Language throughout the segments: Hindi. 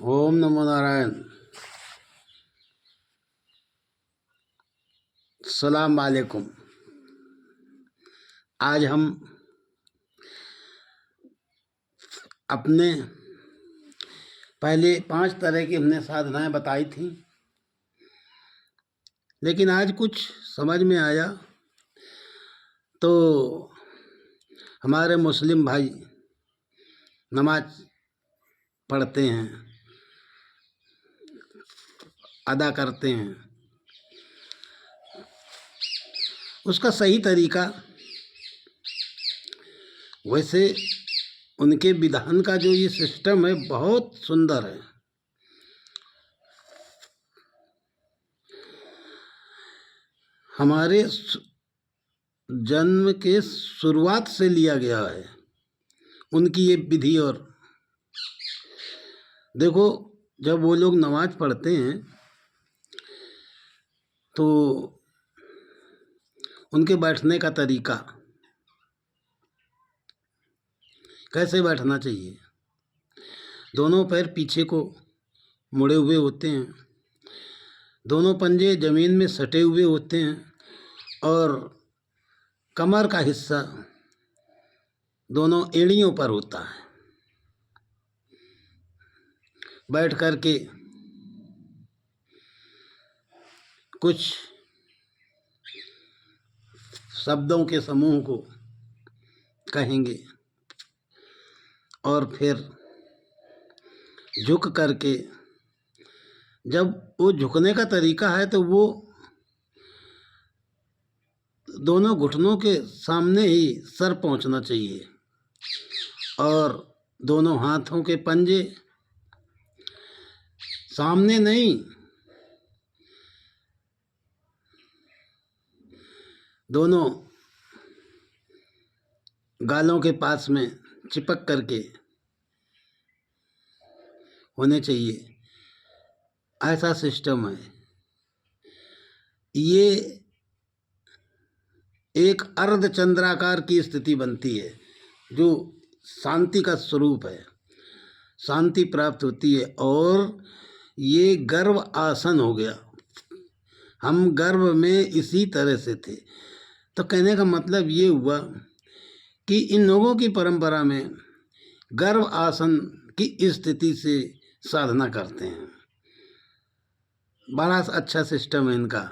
ओम नमो नारायण। सलाम वालेकुम। आज हम अपने पहले 5 तरह की हमने साधनाएं बताई थी, लेकिन आज कुछ समझ में आया तो हमारे मुस्लिम भाई नमाज पढ़ते हैं, अदा करते हैं। उसका सही तरीका, वैसे उनके विधान का जो ये सिस्टम है बहुत सुंदर है। हमारे जन्म के शुरुआत से लिया गया है उनकी ये विधि। और देखो, जब वो लोग नमाज पढ़ते हैं तो उनके बैठने का तरीका, कैसे बैठना चाहिए। दोनों पैर पीछे को मुड़े हुए होते हैं, दोनों पंजे जमीन में सटे हुए होते हैं और कमर का हिस्सा दोनों एड़ियों पर होता है। बैठ कर के कुछ शब्दों के समूह को कहेंगे और फिर झुक करके, जब वो झुकने का तरीका है तो वो दोनों घुटनों के सामने ही सर पहुंचना चाहिए और दोनों हाथों के पंजे सामने नहीं, दोनों गालों के पास में चिपक करके होने चाहिए। ऐसा सिस्टम है। ये एक अर्ध चंद्राकार की स्थिति बनती है जो शांति का स्वरूप है। शांति प्राप्त होती है और ये गर्भ आसन हो गया। हम गर्भ में इसी तरह से थे। तो कहने का मतलब ये हुआ कि इन लोगों की परंपरा में गर्भ आसन की स्थिति से साधना करते हैं। बड़ा अच्छा सिस्टम है इनका,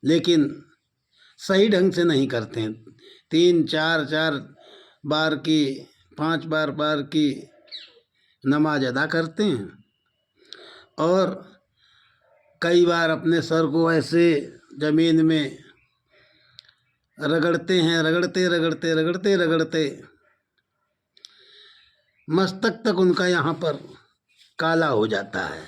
लेकिन सही ढंग से नहीं करते हैं। 3-4 बार की, 5 बार की नमाज अदा करते हैं और कई बार अपने सर को ऐसे जमीन में रगड़ते हैं, रगड़ते मस्तक तक उनका यहाँ पर काला हो जाता है।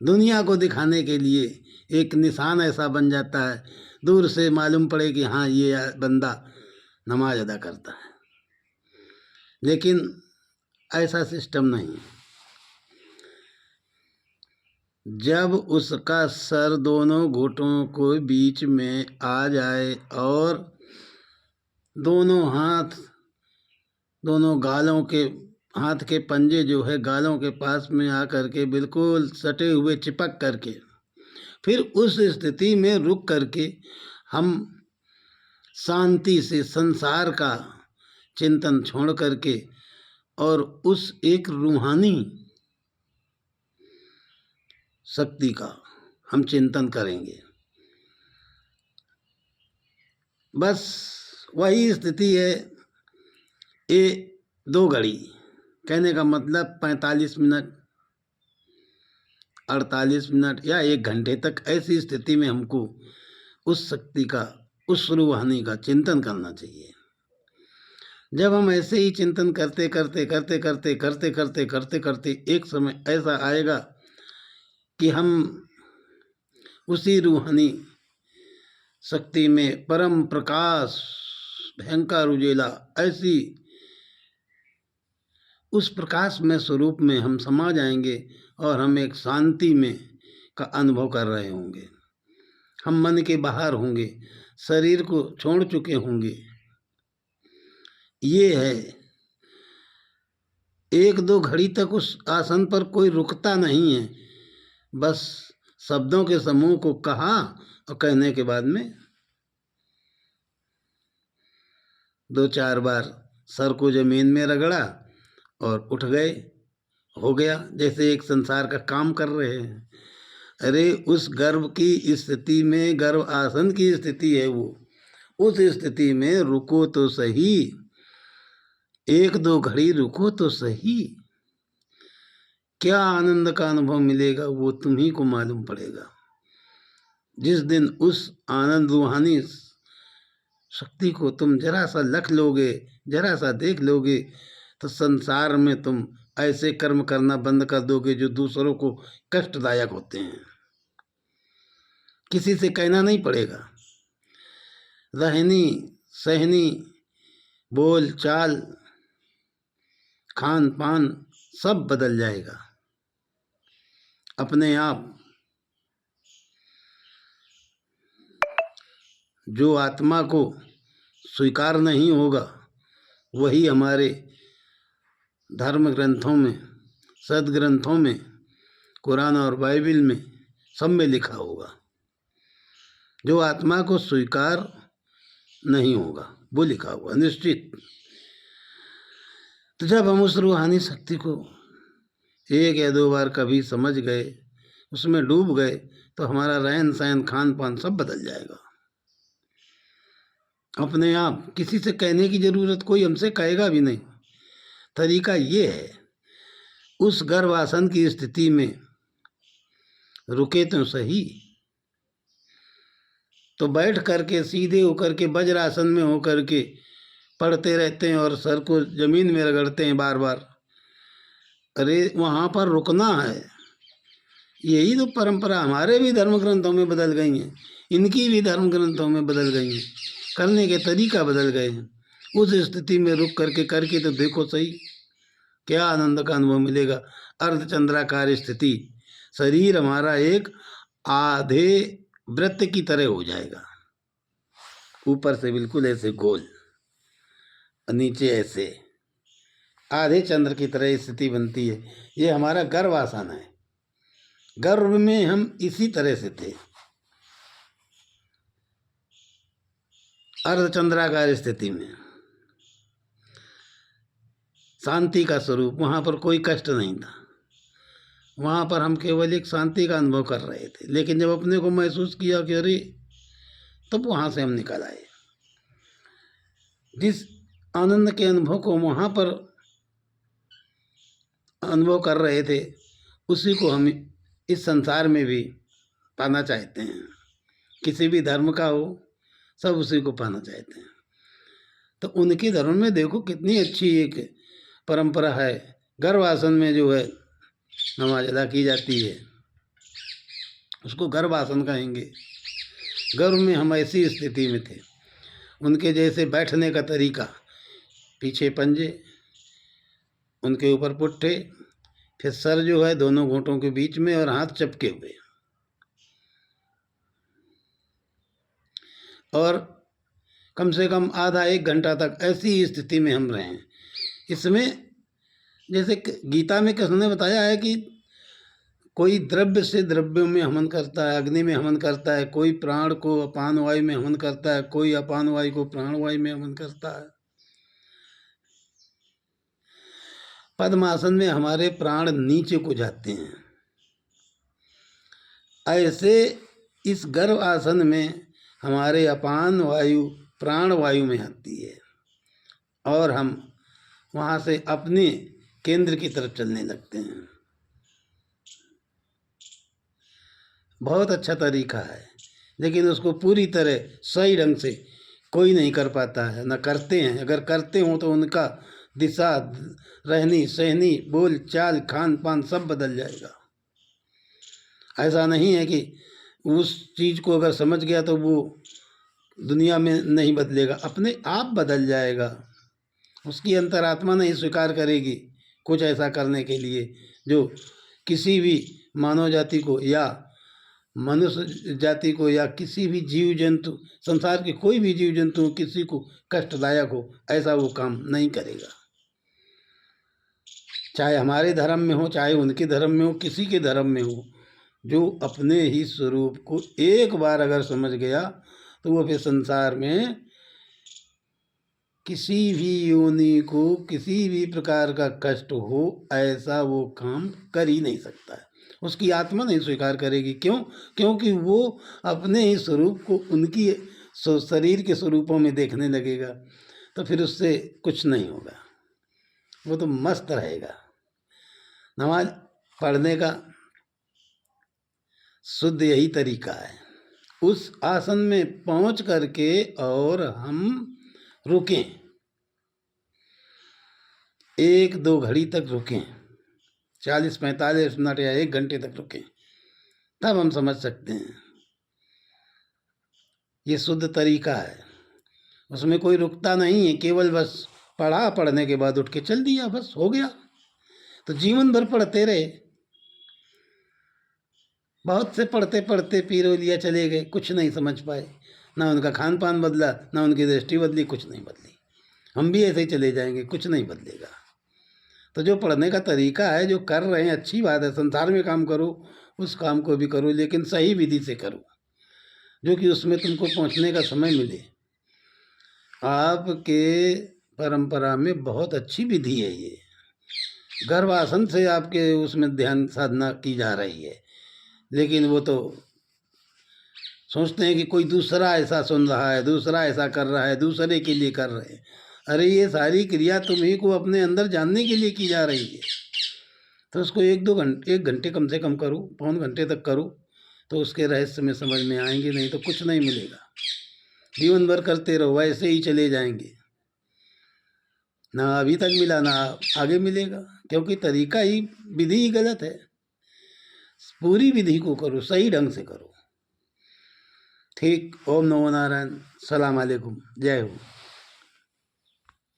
दुनिया को दिखाने के लिए एक निशान ऐसा बन जाता है, दूर से मालूम पड़े कि हाँ ये बंदा नमाज अदा करता है। लेकिन ऐसा सिस्टम नहीं। जब उसका सर दोनों घुटनों को बीच में आ जाए और दोनों हाथ, दोनों गालों के, हाथ के पंजे जो है गालों के पास में आ करके बिल्कुल सटे हुए चिपक करके, फिर उस स्थिति में रुक करके हम शांति से संसार का चिंतन छोड़ करके और उस एक रूहानी शक्ति का हम चिंतन करेंगे। बस वही स्थिति है। ये 2 घड़ी, कहने का मतलब 45 मिनट, 48 मिनट या 1 घंटे तक ऐसी स्थिति में हमको उस शक्ति का, उस रूहानी का चिंतन करना चाहिए। जब हम ऐसे ही चिंतन करते करते एक समय ऐसा आएगा कि हम उसी रूहानी शक्ति में परम प्रकाश, भयंकर उजेला, ऐसी उस प्रकाश में स्वरूप में हम समा जाएंगे और हम एक शांति में का अनुभव कर रहे होंगे। हम मन के बाहर होंगे, शरीर को छोड़ चुके होंगे ये है। एक दो घड़ी तक उस आसन पर कोई रुकता नहीं है, बस शब्दों के समूह को कहा और कहने के बाद में 2-4 बार सर को जमीन में रगड़ा और उठ गए। हो गया, जैसे एक संसार का काम कर रहे हैं। अरे उस गर्भ की स्थिति में, गर्भ आसन की स्थिति है वो, उस स्थिति में रुको तो सही, 1-2 घड़ी रुको तो सही। क्या आनंद का अनुभव मिलेगा वो तुम्ही को मालूम पड़ेगा। जिस दिन उस आनंद रूहानी शक्ति को तुम जरा सा लख लोगे, जरा सा देख लोगे, तो संसार में तुम ऐसे कर्म करना बंद कर दोगे जो दूसरों को कष्टदायक होते हैं। किसी से कहना नहीं पड़ेगा, रहनी सहनी, बोल चाल, खान पान सब बदल जाएगा अपने आप। जो आत्मा को स्वीकार नहीं होगा वही हमारे धर्म ग्रंथों में, सदग्रंथों में, कुरान और बाइबल में सब में लिखा होगा। जो आत्मा को स्वीकार नहीं होगा वो लिखा हुआ निश्चित। तो जब हम उस रूहानी शक्ति को 1 या 2 बार कभी समझ गए, उसमें डूब गए, तो हमारा रहन सहन खान पान सब बदल जाएगा अपने आप। किसी से कहने की जरूरत, कोई हमसे कहेगा भी नहीं। तरीका ये है, उस गर्भासन की स्थिति में रुके तो सही, तो बैठ करके सीधे होकर के वज्रासन में होकर के पढ़ते रहते हैं और सर को जमीन में रगड़ते हैं बार बार। अरे वहाँ पर रुकना है। यही तो परंपरा हमारे भी धर्म ग्रंथों में बदल गई हैं, इनकी भी धर्म ग्रंथों में बदल गई हैं, करने के तरीका बदल गए हैं। उस स्थिति में रुक करके तो देखो सही, क्या आनंद का अनुभव मिलेगा। अर्धचंद्राकार स्थिति, शरीर हमारा एक आधे वृत्त की तरह हो जाएगा, ऊपर से बिल्कुल ऐसे गोल, नीचे ऐसे आधे चंद्र की तरह स्थिति बनती है। ये हमारा गर्भ आसन है। गर्भ में हम इसी तरह से थे, अर्धचंद्राकार स्थिति में, शांति का स्वरूप। वहाँ पर कोई कष्ट नहीं था, वहाँ पर हम केवल एक शांति का अनुभव कर रहे थे। लेकिन जब अपने को महसूस किया कि अरे, तब वहाँ से हम निकल आए। जिस आनंद के अनुभव को वहाँ पर अनुभव कर रहे थे, उसी को हम इस संसार में भी पाना चाहते हैं। किसी भी धर्म का हो, सब उसी को पाना चाहते हैं। तो उनके धर्म में देखो कितनी अच्छी एक परंपरा है। गर्भासन में जो है नमाज अदा की जाती है, उसको गर्भासन कहेंगे। गर्भ में हम ऐसी स्थिति में थे। उनके जैसे बैठने का तरीका, पीछे पंजे, उनके ऊपर पुट्ठे, फिर सर जो है दोनों घोंटों के बीच में और हाथ चपके हुए, और कम से कम आधा 1 घंटा तक ऐसी स्थिति में हम रहे। इसमें जैसे गीता में कृष्ण ने बताया है कि कोई द्रव्य से द्रव्यों में हवन करता है, अग्नि में हवन करता है, कोई प्राण को अपान वायु में हवन करता है, कोई अपान वायु को प्राण वायु में हवन करता है। पद्मासन में हमारे प्राण नीचे को जाते हैं। ऐसे इस गर्भ आसन में हमारे अपान वायु प्राण वायु में आती है और हम वहाँ से अपने केंद्र की तरफ चलने लगते हैं। बहुत अच्छा तरीका है, लेकिन उसको पूरी तरह सही ढंग से कोई नहीं कर पाता है, न करते हैं। अगर करते हों तो उनका दिशा, रहनी सहनी, बोल चाल, खान पान सब बदल जाएगा। ऐसा नहीं है कि उस चीज़ को अगर समझ गया तो वो दुनिया में नहीं बदलेगा, अपने आप बदल जाएगा। उसकी अंतरात्मा नहीं स्वीकार करेगी कुछ ऐसा करने के लिए जो किसी भी मानव जाति को या मनुष्य जाति को या किसी भी जीव जंतु, संसार के कोई भी जीव जंतु किसी को कष्टदायक हो, ऐसा वो काम नहीं करेगा। चाहे हमारे धर्म में हो, चाहे उनके धर्म में हो, किसी के धर्म में हो, जो अपने ही स्वरूप को एक बार अगर समझ गया तो वो फिर संसार में किसी भी योनि को किसी भी प्रकार का कष्ट हो, ऐसा वो काम कर ही नहीं सकता है। उसकी आत्मा नहीं स्वीकार करेगी। क्यों? क्योंकि वो अपने ही स्वरूप को उनकी शरीर के स्वरूपों में देखने लगेगा, तो फिर उससे कुछ नहीं होगा, वो तो मस्त रहेगा। नमाज पढ़ने का शुद्ध यही तरीका है, उस आसन में पहुंच करके और हम रुकें, 1-2 घड़ी तक रुकें, 40-45 मिनट या 1 घंटे तक रुकें, तब हम समझ सकते हैं। ये शुद्ध तरीका है, उसमें कोई रुकता नहीं है, केवल बस पढ़ने के बाद उठ के चल दिया, बस हो गया। तो जीवन भर पढ़ते रहे। बहुत से पढ़ते पढ़ते पीरो लिया चले गए, कुछ नहीं समझ पाए, ना उनका खान पान बदला, ना उनकी दृष्टि बदली, कुछ नहीं बदली। हम भी ऐसे ही चले जाएंगे, कुछ नहीं बदलेगा। तो जो पढ़ने का तरीका है, जो कर रहे हैं, अच्छी बात है। संसार में काम करो, उस काम को भी करो, लेकिन सही विधि से करो, जो कि उसमें तुमको पहुंचने का समय मिले। आपके परंपरा में बहुत अच्छी विधि है ये, गर्भासन से आपके उसमें ध्यान साधना की जा रही है, लेकिन वो तो सोचते हैं कि कोई दूसरा ऐसा सुन रहा है, दूसरा ऐसा कर रहा है, दूसरे के लिए कर रहे हैं। अरे ये सारी क्रिया तुम्ही को अपने अंदर जानने के लिए की जा रही है। तो उसको 1 घंटे कम से कम करो, 5 घंटे तक करो, तो उसके रहस्य में समझ में आएंगे, नहीं तो कुछ नहीं मिलेगा। जीवन भर करते रहो, ऐसे ही चले जाएंगे, ना अभी तक मिला ना आगे मिलेगा, क्योंकि तरीका ही, विधि ही गलत है। पूरी विधि को करो, सही ढंग से करो। ठीक। ओम नमो नारायण। सलाम अलैकुम। जय हो।